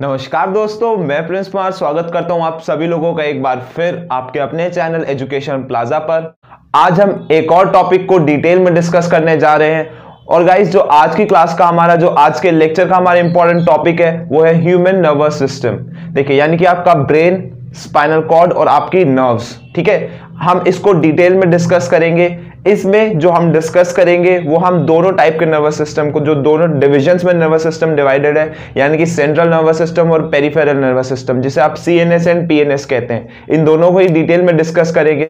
नमस्कार दोस्तों, मैं प्रिंस कुमार स्वागत करता हूं आप सभी लोगों का एक बार फिर आपके अपने चैनल एजुकेशन प्लाजा पर। आज हम एक और टॉपिक को डिटेल में डिस्कस करने जा रहे हैं। और गाइस, जो आज की क्लास का हमारा जो आज के लेक्चर का हमारा इंपॉर्टेंट टॉपिक है वो है ह्यूमन नर्वस सिस्टम। देखिए, यानी कि आपका ब्रेन, स्पाइनल कॉर्ड और आपकी नर्व्स। ठीक है, हम इसको डिटेल में डिस्कस करेंगे। इसमें जो हम डिस्कस करेंगे वो हम दोनों टाइप के नर्वस सिस्टम को, जो दोनों डिविजन्स में नर्वस सिस्टम डिवाइडेड है, यानी कि सेंट्रल नर्वस सिस्टम और पेरिफेरल नर्वस सिस्टम, जिसे आप सीएनएस एंड पीएनएस कहते हैं, इन दोनों को ही डिटेल में डिस्कस करेंगे।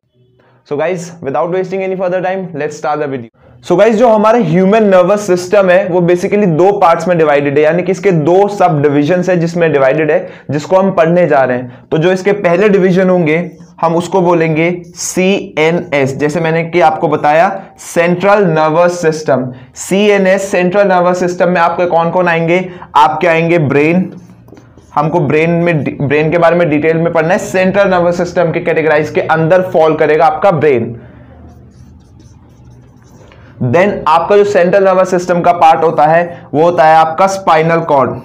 So guys, without wasting any further time, let's start the video. So guys, जो हमारा ह्यूमन नर्वस सिस्टम है वो बेसिकली दो पार्ट्स में डिवाइडेड है, यानी कि इसके दो सब डिविजन्स है जिसमें डिवाइडेड है, जिसको हम पढ़ने जा रहे हैं। तो जो इसके पहले डिवीजन होंगे हम उसको बोलेंगे सीएनएस, जैसे मैंने कि आपको बताया central nervous system. CNS central nervous system में आपके कौन कौन आएंगे? आपके आएंगे ब्रेन, हमको ब्रेन के बारे में डिटेल में पढ़ना है। सेंट्रल नर्वस सिस्टम के कैटेगराइज के अंदर फॉल करेगा आपका ब्रेन। देन आपका जो सेंट्रल नर्वस सिस्टम का पार्ट होता है वो होता है आपका स्पाइनल कॉर्ड।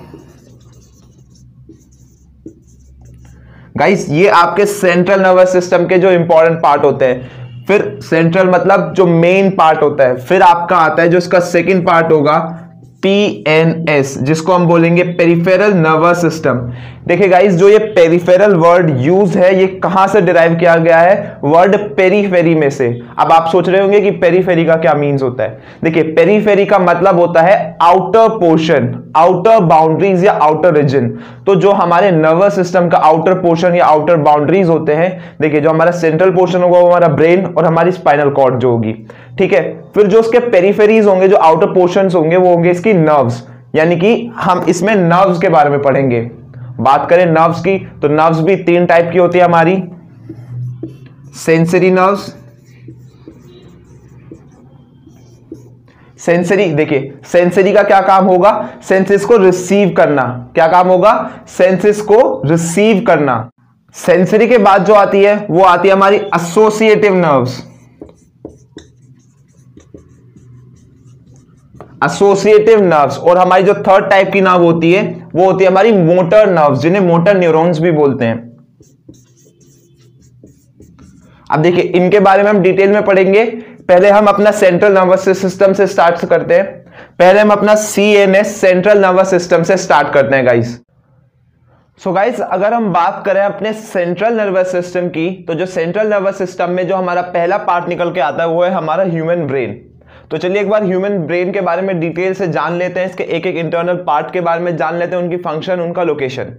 गाइस, ये आपके सेंट्रल नर्वस सिस्टम के जो इंपॉर्टेंट पार्ट होते हैं। फिर सेंट्रल मतलब जो मेन पार्ट होता है। फिर आपका आता है जो इसका सेकंड पार्ट होगा पीएनएस, जिसको हम बोलेंगे पेरिफेरल नर्वस सिस्टम। देखिए गाइस, जो ये पेरिफेरल वर्ड यूज है ये कहां से डिराइव किया गया है? वर्ड पेरीफेरी में से। अब आप सोच रहे होंगे कि पेरीफेरी का क्या मीन्स होता है। देखिए, पेरीफेरी का मतलब होता है आउटर पोर्शन, आउटर बाउंड्रीज या आउटर रीजन। तो जो हमारे नर्वस सिस्टम का आउटर पोर्शन या आउटर बाउंड्रीज होते हैं, देखिए जो हमारा सेंट्रल पोर्शन होगा वो हमारा ब्रेन और हमारी स्पाइनल कॉर्ड जो होगी। ठीक है, फिर जो उसके पेरीफेरीज होंगे, जो आउटर पोर्शंस होंगे, वो होंगे इसकी नर्व्स, यानी कि हम इसमें नर्व्स के बारे में पढ़ेंगे। बात करें नर्व्स की, तो नर्व्स भी तीन टाइप की होती है हमारी। सेंसरी नर्व्स, सेंसरी, देखिए सेंसरी का क्या काम होगा? सेंसेस को रिसीव करना। क्या काम होगा? सेंसेस को रिसीव करना। सेंसरी के बाद जो आती है वो आती है हमारी एसोसिएटिव नर्व्स। Associative nerves. और हमारी जो थर्ड टाइप की नर्व होती है वो होती है हमारी मोटर नर्व्स, जिन्हें मोटर न्यूरॉन्स भी बोलते हैं। अब देखिए, इनके बारे में हम डिटेल में पढ़ेंगे। पहले हम अपना सेंट्रल नर्वस सिस्टम से स्टार्ट करते हैं। पहले हम अपना सीएनएस सेंट्रल नर्वस सिस्टम से स्टार्ट करते हैं गाइस। सो गाइस, अगर हम बात करें अपने सेंट्रल नर्वस सिस्टम की, तो जो सेंट्रल नर्वस सिस्टम में जो हमारा पहला पार्ट निकल के आता है वो है हमारा ह्यूमन ब्रेन। तो चलिए एक बार ह्यूमन ब्रेन के बारे में डिटेल से जान लेते हैं, इसके एक एक इंटरनल पार्ट के बारे में जान लेते हैं, उनकी फंक्शन, उनका लोकेशन।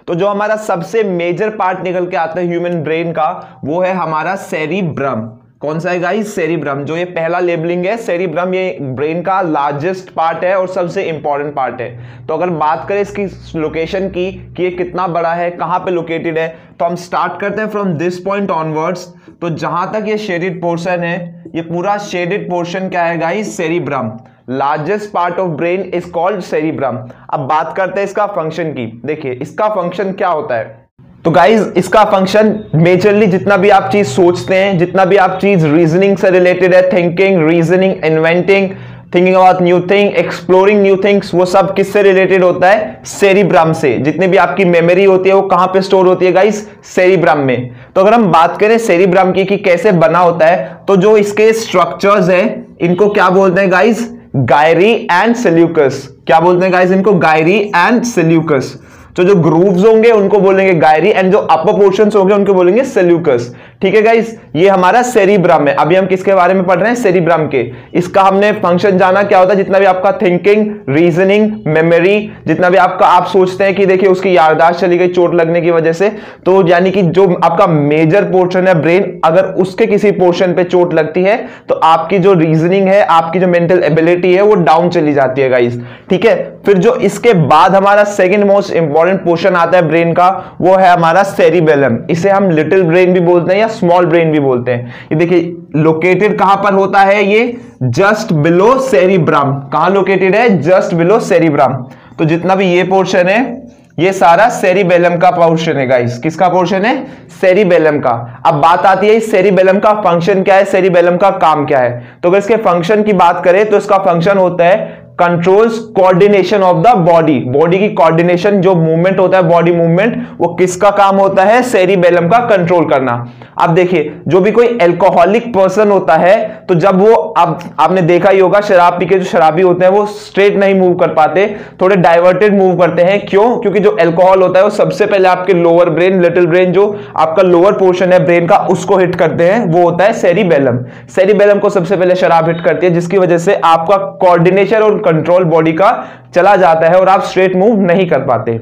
तो जो हमारा सबसे मेजर पार्ट निकल के आता है ह्यूमन ब्रेन का वो है हमारा सेरिब्रम। कौन सा है गाइस? सेरिब्रम। जो ये पहला लेबलिंग है सेरिब्रम, ये ब्रेन का लार्जेस्ट पार्ट है और सबसे इंपॉर्टेंट पार्ट है। तो अगर बात करें इसकी लोकेशन की कि ये कितना बड़ा है, कहां पे लोकेटेड है, तो हम स्टार्ट करते हैं फ्रॉम दिस पॉइंट ऑनवर्ड्स। तो जहां तक ये शेडेड पोर्शन है, ये पूरा शेडेड पोर्शन क्या है guys? Cerebrum. Largest part of brain is called cerebrum. अब बात करते हैं इसका फंक्शन की। देखिए, इसका फंक्शन क्या होता है? तो गाइज, इसका फंक्शन मेजरली जितना भी आप चीज सोचते हैं, जितना भी आप चीज रीजनिंग से रिलेटेड है, thinking, reasoning, inventing, thinking about new thing, exploring new things, वो सब किससे रिलेटेड होता है? सेरिब्रम से। जितनी भी आपकी मेमोरी होती है वो कहां पे स्टोर होती है गाइस? सेरिब्रम में। तो अगर हम बात करें सेरिब्रम की कि कैसे बना होता है, तो जो इसके स्ट्रक्चर्स हैं इनको क्या बोलते हैं गाइस? Gayri and Seleucus. क्या बोलते हैं गाइस इनको? Gayri and Seleucus. तो जो ग्रूव्स होंगे उनको बोलेंगे गायरी, एंड जो अपर पोर्शंस होंगे उनको बोलेंगे सेल्यूकस। ठीक है गाइस, ये हमारा सेरिब्रम है। अभी हम किसके बारे में पढ़ रहे हैं? सेरिब्रम के। इसका हमने फंक्शन जाना क्या होता है, जितना भी आपका थिंकिंग, रीजनिंग, मेमोरी, जितना भी आपका आप सोचते हैं कि देखिए उसकी याददाश्त चली गई चोट लगने की वजह से, तो यानी कि जो आपका मेजर पोर्शन है ब्रेन, अगर उसके किसी पोर्शन पे चोट लगती है तो आपकी जो रीजनिंग है, आपकी जो मेंटल एबिलिटी है वो डाउन चली जाती है गाइस। ठीक है, फिर जो इसके बाद हमारा सेकेंड मोस्ट इंपॉर्टेंट पोर्शन आता है ब्रेन का, वो है हमारा सेरिबेलम। इसे हम लिटिल ब्रेन भी बोलते हैं या स्मॉल ब्रेन भी बोलते हैं। ये देखिए लोकेटेड कहां पर होता है? ये जस्ट बिलो सेरिब्रम। कहां लोकेटेड है? Just below cerebrum. तो जितना भी ये पोर्शन है ये सारा सेरिबेलम का पोर्शन है गाइस। किसका पोर्शन है? सेरिबेलम का। अब बात आती है इस सेरिबेलम का फंक्शन क्या है, सेरिबेलम का काम क्या है। तो अगर इसके फंक्शन की बात करें तो इसका फंक्शन होता है controls coordination of the body, body की कोऑर्डिनेशन, जो मूवमेंट होता है बॉडी मूवमेंट, वो किसका काम होता है? सेरिबेलम का कंट्रोल करना। अब देखिए, जो भी कोई एल्कोहलिक पर्सन होता है, तो जब वो, अब आपने देखा ही होगा, शराब पी के जो शराबी होते हैं वो स्ट्रेट नहीं मूव कर पाते, थोड़े डाइवर्टेड मूव करते हैं। क्यों? क्योंकि जो एल्कोहल होता है वो सबसे पहले आपके लोअर ब्रेन, लिटिल ब्रेन, जो आपका लोअर पोर्शन है ब्रेन का, उसको हिट करते हैं, वो होता है सेरिबेलम। सेरिबेलम को सबसे पहले शराब हिट करती है, जिसकी वजह से आपका कोऑर्डिनेशन और कंट्रोल बॉडी का चला जाता है और आप स्ट्रेट मूव नहीं कर पाते।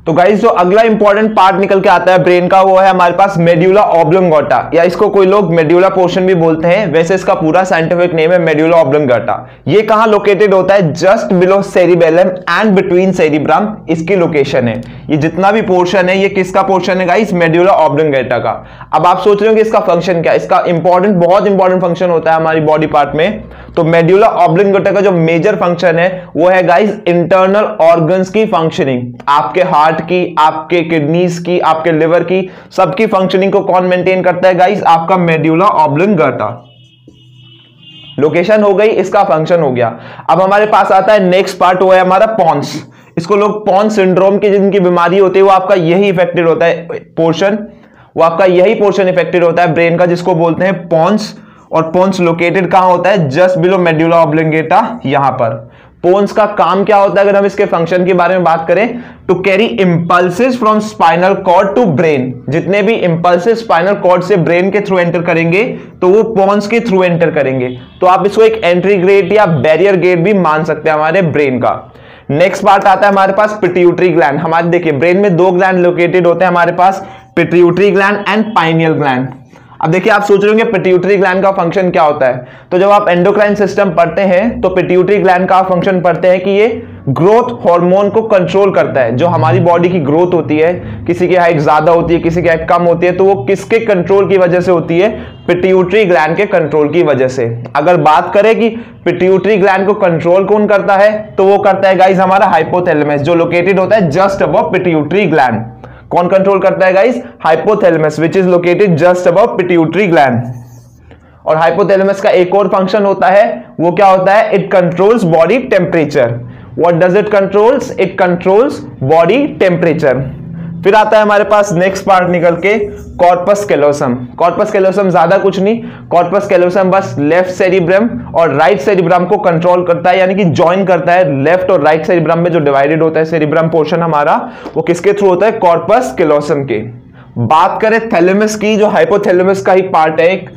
तो गाइस, जो अगला इंपॉर्टेंट पार्ट निकल के आता है ब्रेन का, वो है हमारे पास मेड्यूला ऑब्लोंगाटा, या इसको कोई लोग मेड्यूला पोर्शन भी बोलते हैं, वैसे इसका पूरा साइंटिफिक नेम है मेड्यूला ऑब्लोंगाटा। ये कहां लोकेटेड होता है? Just below cerebellum and between cerebrum, इसकी लोकेशन है। ये जितना भी पोर्शन है, ये किसका पोर्शन है गाइस? मेड्यूला ऑब्लोंगाटा का। अब आप सोच रहे हो कि इसका फंक्शन क्या है? इसका इंपॉर्टेंट, बहुत इंपॉर्टेंट फंक्शन होता है हमारी बॉडी पार्ट में। तो मेड्यूला ऑब्लोंगाटा का जो मेजर फंक्शन है वो है गाइस इंटरनल ऑर्गन्स की फंक्शनिंग। आपके हार्ट की, आपके किडनीज की, आपके लिवर की, सबकी फंक्शनिंग को कौन मेंटेन करता है गाइस? आपका मेड्यूला ऑब्लोंगाटा। लोकेशन हो गई, इसका फंक्शन हो गया। अब हमारे पास आता है नेक्स्ट पार्ट, वो है हमारा पॉन्स। इसको लोग पॉन्स सिंड्रोम की, जिनकी बीमारी होती है, वो आपका यही इफेक्टेड होता है पोर्शन, वो आपका यही पोर्शन इफेक्टेड होता है ब्रेन का, जिसको बोलते हैं पॉन्स। और पोन्स लोकेटेड कहां होता है? जस्ट बिलो मेड्यूला ऑब्लोंगाटा, यहां पर। पोन्स का काम क्या होता है अगर हम इसके फंक्शन के बारे में बात करें? To carry impulses from spinal cord to brain. जितने भी इंपल्सेस स्पाइनल कॉर्ड से ब्रेन के थ्रू एंटर करेंगे, तो वो पोन्स के थ्रू एंटर करेंगे। तो आप इसको एक एंट्री गेट या बैरियर गेट भी मान सकते हैं हमारे ब्रेन का। नेक्स्ट पार्ट आता है हमारे पास पिट्यूटरी ग्लैंड। हमारे देखिए, ब्रेन में दो ग्लैंड लोकेटेड होते हैं हमारे पास, pituitary gland and pineal gland. अब देखिए, आप सोच रहे होंगे पिट्यूटरी ग्लैंड का फंक्शन क्या होता है? तो जब आप एंडोक्राइन सिस्टम पढ़ते हैं, तो पिट्यूटरी ग्लैंड का फंक्शन पढ़ते हैं कि ये ग्रोथ हार्मोन को कंट्रोल करता है। जो हमारी बॉडी की ग्रोथ होती है, किसी की हाइट ज्यादा होती है, किसी की हाइट कम होती है, तो वो किसके कंट्रोल की वजह से होती है? पिट्यूटरी ग्लैंड के कंट्रोल की वजह से। अगर बात करें कि पिट्यूटरी ग्लैंड को कंट्रोल कौन करता है, तो वो करता है गाइस हमारा हाइपोथैलेमस, जो लोकेटेड होता है जस्ट अबव पिट्यूटरी ग्लैंड। कौन कंट्रोल करता है guys? Hypothalamus, which is located just above pituitary gland. और हाइपोथैलेमस का एक और फंक्शन होता है, वो क्या होता है? It controls body temperature. What does it controls? It controls body temperature. फिर आता है हमारे पास नेक्स्ट पार्ट निकल के कॉर्पस कैलोसम। कॉर्पस कैलोसम ज्यादा कुछ नहीं, कॉर्पस कैलोसम बस लेफ्ट सेरिब्रम और राइट सेरिब्रम को कंट्रोल करता है, यानी कि ज्वाइन करता है लेफ्ट और राइट सेरिब्रम में। जो डिवाइडेड होता है सेरिब्रम पोर्शन हमारा, वो किसके थ्रू होता है? कॉर्पस कैलोसम के। बात करें थैलेमस की, जो हाइपोथैलेमस का ही पार्ट है एक,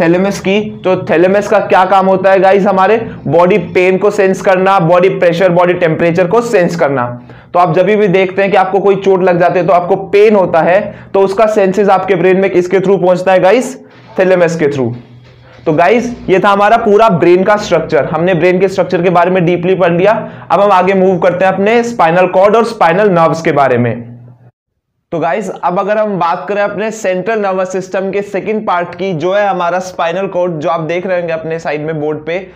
थैलेमस की, तो थैलेमस का क्या काम होता है गाइस? हमारे बॉडी पेन को सेंस करना, बॉडी प्रेशर, बॉडी टेम्परेचर को सेंस करना। तो आप जब भी देखते हैं कि आपको कोई चोट लग जाती है, तो आपको पेन होता है, तो उसका सेंसेस आपके ब्रेन में किसके थ्रू पहुंचता है गाइस? थैलेमस के थ्रू। तो गाइस, ये था हमारा पूरा ब्रेन का स्ट्रक्चर। हमने ब्रेन के स्ट्रक्चर के बारे में डीपली पढ़ लिया। अब हम आगे मूव करते हैं अपने स्पाइनल कॉर्ड और स्पाइनल नर्व्स के बारे में। तो गाइस, अब अगर हम बात करें अपने सेंट्रल नर्वस सिस्टम के सेकंड पार्ट की, जो है हमारा स्पाइनल कॉर्ड, जो आप देख रहे होंगे अपने साइड में बोर्ड पे,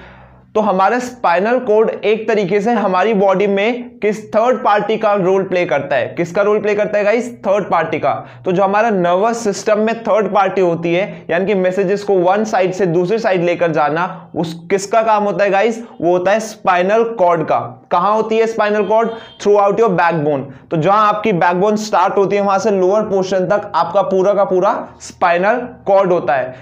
तो हमारा स्पाइनल कॉर्ड एक तरीके से हमारी बॉडी में किस थर्ड पार्टी का रोल प्ले करता है? किसका रोल प्ले करता है गाइस? थर्ड पार्टी का। तो जो हमारा नर्वस सिस्टम में थर्ड पार्टी होती है, यानी कि मैसेजेस को वन साइड से दूसरी साइड लेकर जाना, उस किसका काम होता है गाइस? वो होता है स्पाइनल कॉर्ड का। कहां होती है spinal cord? Throughout your backbone. तो जहां आपकी बैकबोन स्टार्ट होती है, वहां से लोअर पोर्शन तक आपका पूरा का पूरा स्पाइनल कॉर्ड होता है।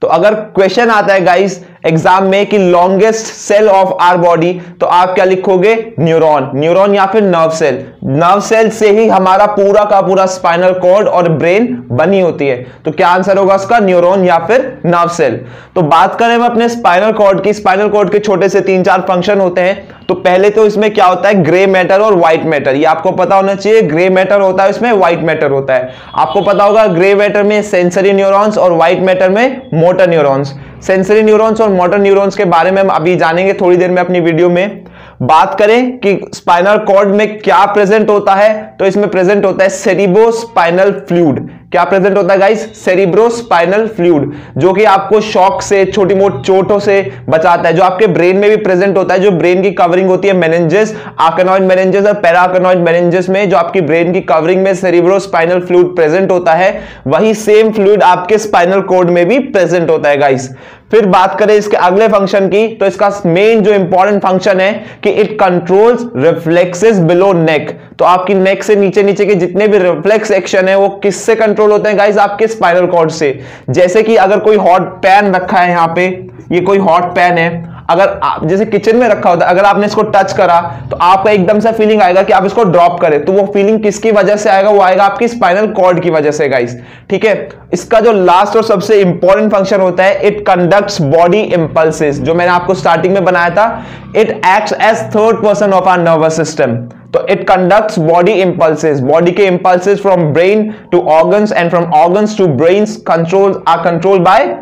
तो अगर क्वेश्चन आता है गाइस एग्जाम में कि longest cell of our body, तो आप क्या लिखोगे? न्यूरॉन। न्यूरॉन या फिर नर्व सेल। नर्व सेल से ही हमारा पूरा का पूरा स्पाइनल कॉर्ड और ब्रेन बनी होती है। तो क्या आंसर होगा उसका? न्यूरॉन या फिर नर्व सेल। तो बात करें हम अपने स्पाइनल कॉर्ड की, स्पाइनल कॉर्ड के छोटे से 3-4 फंक्शन होते हैं। तो पहले तो इसमें क्या होता है? ग्रे मैटर और व्हाइट मैटर। ये आपको पता होना चाहिए। ग्रे मैटर होता है, इसमें व्हाइट मैटर होता है। आपको पता होगा ग्रे मैटर में सेंसरी न्यूरॉन्स और व्हाइट मैटर में मोटर न्यूरॉन्स। सेंसरी न्यूरॉन्स और मोटर न्यूरॉन्स के बारे में हम अभी जानेंगे थोड़ी देर में अपनी वीडियो में। बात करें कि स्पाइनल कॉर्ड में क्या प्रेजेंट होता है, तो इसमें प्रेजेंट होता है सेरिब्रोस्पाइनल फ्लूइड। क्या प्रेजेंट होता है गाइस? सेरिब्रोस्पाइनल फ्लूइड, जो कि आपको शॉक से, छोटी मोटी चोटों से बचाता है, जो आपके ब्रेन में भी प्रेजेंट होता है, जो ब्रेन की कवरिंग होती है मेनिंजेस, आर्कनॉइड मेनिंजेस और पैराआर्कनॉइड मेनिंजेस में, जो आपकी ब्रेन की कवरिंग में सेरिब्रोस्पाइनल फ्लूइड प्रेजेंट होता है, वही सेम फ्लूइड आपके स्पाइनल कॉर्ड में भी प्रेजेंट होता है गाइस। फिर बात करें इसके अगले फंक्शन की, तो इसका मेन जो इंपॉर्टेंट फंक्शन है कि इट कंट्रोल्स रिफ्लेक्सेस बिलो नेक। तो आपकी नेक से नीचे नीचे के जितने भी रिफ्लेक्स एक्शन है वो किससे कंट्रोल होते हैं गाइस? आपके स्पाइनल कॉर्ड से। जैसे कि अगर कोई हॉट पैन रखा है, यहां पे ये कोई हॉट पैन है, अगर आप जैसे किचन में रखा होता है, अगर आपने इसको टच करा तो आपका एकदम से फीलिंग आएगा कि आप इसको ड्रॉप करें, तो वो फीलिंग किसकी वजह से आएगा? वो आएगा आपकी स्पाइनल कॉर्ड की वजह से गाइस, ठीक है। इसका जो लास्ट और सबसे इंपॉर्टेंट फंक्शन होता है, इट कंडक्ट्स बॉडी इंपल्सेस, जो मैंने आपको स्टार्टिंग में बनाया था। It acts as third person of our nervous system. तो it conducts body impulses, body के impulses from brain to organs and from organs to brains controlled by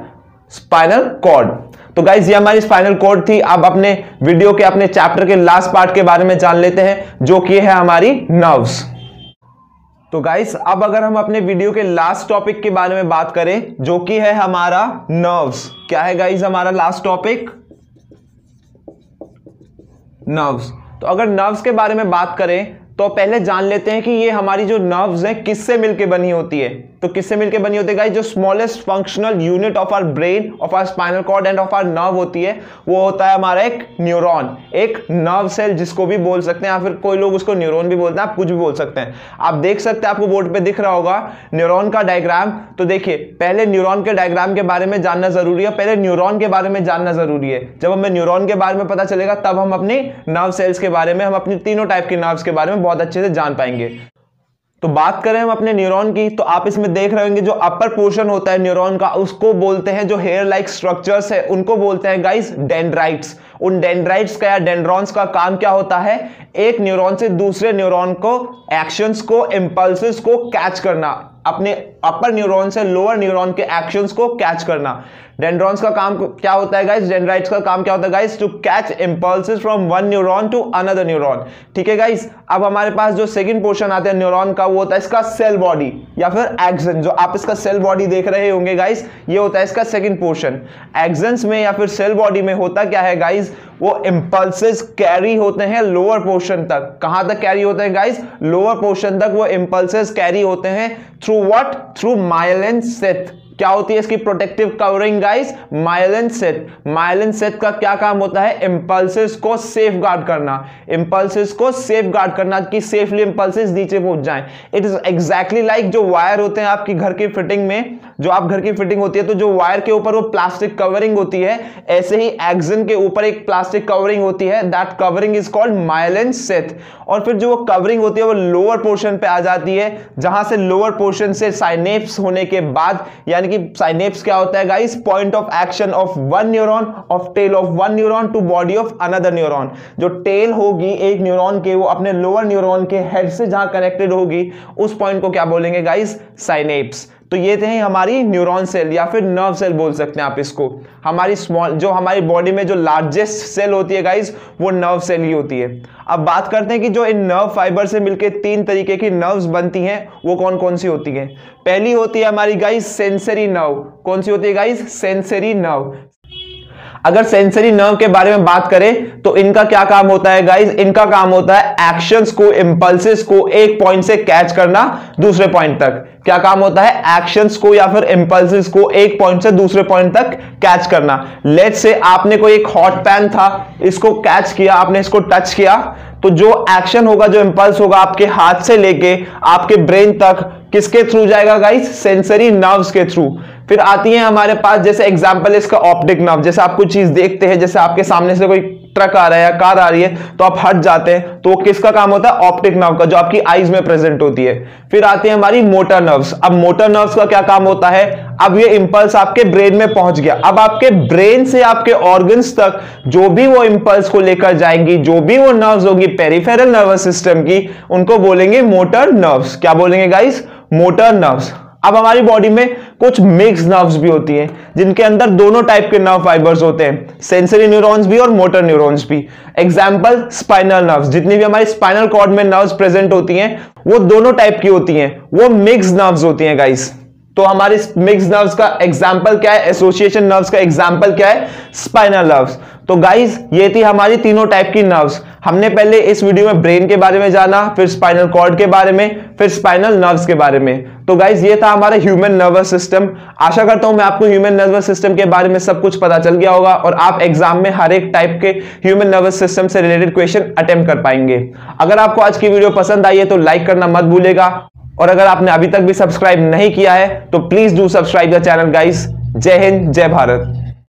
spinal cord. तो guys ये हमारी स्पाइनल कॉर्ड थी। अब अपने video के अपने चैप्टर के लास्ट पार्ट के बारे में जान लेते हैं, जो कि है हमारी नर्व्स। तो गाइज अब अगर हम अपने वीडियो के लास्ट टॉपिक के बारे में बात करें, जो कि है हमारा नर्व्स। क्या है गाइज हमारा लास्ट टॉपिक? नर्व्स। तो अगर नर्व्स के बारे में बात करें तो पहले जान लेते हैं कि ये हमारी जो नर्व्स हैं किससे मिलकर बनी होती है। तो किससे मिलकर बनी होती है गाइस? जो smallest functional unit of our brain, of our spinal cord and of our nerve होती है, वो होता है हमारा एक न्यूरॉन, एक नर्व सेल जिसको भी बोल सकते हैं, या फिर कोई लोग उसको न्यूरॉन भी बोलते हैं, आप कुछ भी बोल सकते हैं। आप देख सकते हैं, आपको बोर्ड पे दिख रहा होगा न्यूरॉन का डायग्राम। तो देखिए, पहले न्यूरॉन के डायग्राम के बारे में जानना जरूरी है, पहले न्यूरॉन के बारे में जानना जरूरी है। जब हमें न्यूरॉन के बारे में पता चलेगा तब हम अपनी नर्व सेल्स के बारे में, हम अपनी तीनों टाइप की नर्व्स के बारे में बहुत अच्छे से जान पाएंगे। तो बात करें हम अपने न्यूरॉन की, तो आप इसमें देख रहे होंगे जो अपर पोर्शन होता है न्यूरॉन का, उसको बोलते हैं, जो हेयर लाइक स्ट्रक्चर्स है उनको बोलते हैं गाइस डेंड्राइट्स। उन डेंड्राइट्स का या डेंड्रॉन्स का काम क्या होता है? एक न्यूरॉन से दूसरे न्यूरॉन को, एक्शंस को, इंपल्सेस को कैच करना, अपने अपर न्यूरॉन से लोअर न्यूरॉन के एक्शंस को कैच करना। डेंड्रॉन्स का काम क्या होता है गाइस? डेंड्राइट्स का काम क्या होता है guys? To catch impulses from one neuron to another neuron. ठीक है गाइस। अब हमारे पास जो सेकंड पोर्शन आता है न्यूरॉन का, वो होता है इसका सेल बॉडी या फिर एक्सन। जो आप इसका सेल बॉडी देख रहे होंगे गाइस, ये होता है इसका सेकंड पोर्शन। एक्सन्स में या फिर सेल बॉडी में होता क्या है गाइस? वो इंपल्सेस कैरी होते हैं लोअर पोर्शन तक। कहां तक कैरी होते हैं गाइस? लोअर पोर्शन तक वो इंपल्सेस कैरी होते हैं। Through what? Through myelin sheath. क्या होती है इसकी protective covering guys? Myelin sheath. Myelin sheath का क्या काम होता है? इंपल्सेस को सेफ गार्ड करना, इंपल्सेस को सेफ गार्ड करना कि सेफली इंपल्सेस नीचे पहुंच जाएं। इट इज एग्जैक्टली लाइक जो वायर होते हैं आपकी घर की फिटिंग में, जो आप घर की फिटिंग होती है तो जो वायर के ऊपर वो प्लास्टिक कवरिंग होती है, ऐसे ही एक्सन के ऊपर एक प्लास्टिक कवरिंग होती है। That covering is called myelin sheath. और फिर जो वो कवरिंग होती है वो लोअर पोर्शन पे आ जाती है, जहां से लोअर पोर्शन से साइनेप्स होने के बाद, यानी कि साइनेप्स क्या होता है guys? Point of action of one neuron, of tail of one neuron to body of another neuron. जो टेल होगी एक न्यूरॉन के, वो अपने लोअर न्यूरॉन के हेड से जहां कनेक्टेड होगी, उस पॉइंट को क्या बोलेंगे गाइस? साइनेप्स। तो ये थे हमारी न्यूरॉन सेल या फिर नर्व सेल बोल सकते हैं आप इसको। हमारी स्मॉल, जो हमारी बॉडी में जो लार्जेस्ट सेल होती है गाइस, वो नर्व सेल ही होती है। अब बात करते हैं कि जो इन नर्व फाइबर से मिलकर तीन तरीके की नर्व्स बनती हैं, वो कौन कौन सी होती हैं? पहली होती है हमारी गाइस सेंसरी नर्व। कौन सी होती है गाइस? Sensory nerve. अगर सेंसरी नर्व के बारे में बात करें तो इनका क्या काम होता है गाइस? इनका काम होता है एक्शंस को, इंपल्सेस को एक पॉइंट से कैच करना दूसरे पॉइंट तक। क्या काम होता है? एक्शंस को या फिर इंपल्सेस को एक पॉइंट से दूसरे पॉइंट तक कैच करना। लेट्स से आपने कोई एक हॉट पैन था, इसको कैच किया, आपने इसको टच किया, तो जो एक्शन होगा, जो इंपल्स होगा, आपके हाथ से लेके आपके ब्रेन तक किसके थ्रू जाएगा गाइस? सेंसरी नर्व्स के थ्रू। फिर आती है हमारे पास, जैसे एग्जांपल इसका ऑप्टिक नर्व। जैसे आप कुछ चीज देखते हैं, जैसे आपके सामने से कोई ट्रक आ रहा है या कार आ रही है, तो आप हट जाते हैं, तो किसका काम होता है? ऑप्टिक नर्व का, जो आपकी आईज में प्रेजेंट होती है। फिर आती है हमारी मोटर नर्व्स। अब मोटर नर्व्स का क्या काम होता है? अब ये इंपल्स आपके ब्रेन में पहुंच गया, अब आपके ब्रेन से आपके ऑर्गन्स तक जो भी वो इंपल्स को लेकर जाएंगी, जो भी वो नर्व्स होगी पेरिफेरल नर्वस सिस्टम की, उनको बोलेंगे मोटर नर्व्स। क्या बोलेंगे गाइस? Motor nerves. अब हमारी बॉडी में कुछ मिक्स नर्व्स भी होती हैं जिनके अंदर दोनों टाइप के नर्व फाइबर्स होते हैं, सेंसरी न्यूरॉन्स भी और मोटर न्यूरॉन्स भी। एग्जांपल स्पाइनल नर्व्स, जितनी भी हमारी स्पाइनल कॉर्ड में नर्व्स प्रेजेंट होती हैं वो दोनों टाइप की होती हैं, वो मिक्स नर्व्स होती हैं गाइस। तो हमारी मिक्स नर्व्स का एग्जांपल क्या है, एसोसिएशन नर्व्स का एग्जांपल क्या है, स्पाइनल नर्व्स। तो गाइस ये थी हमारी तीनों टाइप की नर्व्स। हमने पहले इस वीडियो में ब्रेन के बारे में जाना, फिर स्पाइनल कॉर्ड के बारे में, फिर स्पाइनल नर्व्स के बारे में। तो गाइस ये था हमारा ह्यूमन नर्वस सिस्टम। आशा करता हूं मैं आपको ह्यूमन नर्वस सिस्टम के बारे में सब कुछ पता चल गया होगा और आप एग्जाम में हर एक टाइप के ह्यूमन नर्वस सिस्टम से रिलेटेड क्वेश्चन अटेम्प्ट कर पाएंगे। अगर आपको आज की वीडियो पसंद आई है तो लाइक करना मत भूलेगा, और अगर आपने अभी तक भी सब्सक्राइब नहीं किया है तो please do subscribe the channel guys. जय हिंद, जय भारत।